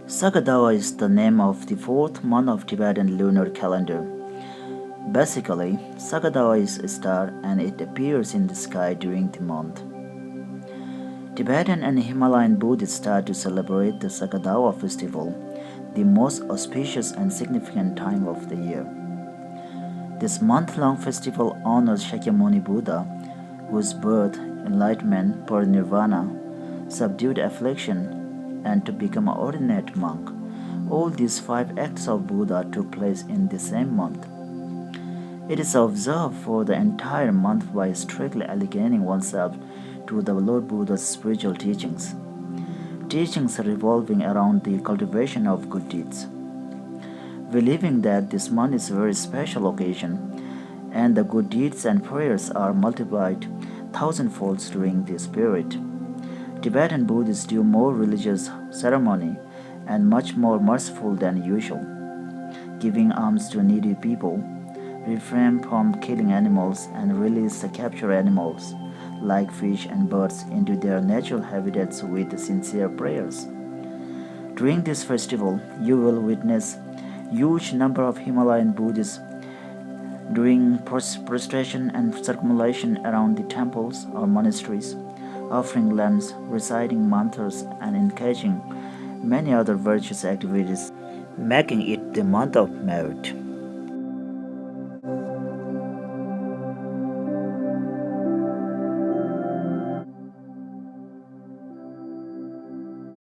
Saga Dawa is the name of the fourth month of Tibetan lunar calendar. Basically, Saga Dawa is a star and it appears in the sky during the month. Tibetan and Himalayan Buddhists start to celebrate the Saga Dawa Festival, the most auspicious and significant time of the year. This month-long festival honors Sakya Muni Buddha, whose birth, enlightenment, Parinirvana, subdued affliction, and to become an ordinated monk. All these 5 acts of Buddha took place in the same month. It is observed for the entire month by strictly alienating oneself to the Lord Buddha's spiritual teachings. Teachings revolving around the cultivation of good deeds. Believing that this month is a very special occasion and the good deeds and prayers are multiplied thousandfolds during this period. Tibetan Buddhists do more religious ceremony and much more merciful than usual, giving alms to needy people, refrain from killing animals and release the captured animals like fish and birds into their natural habitats with sincere prayers. During this festival, you will witness huge number of Himalayan Buddhists doing prostration and circumambulation around the temples or monasteries, offering lamps, reciting mantras, and engaging many other virtuous activities, making it the month of merit.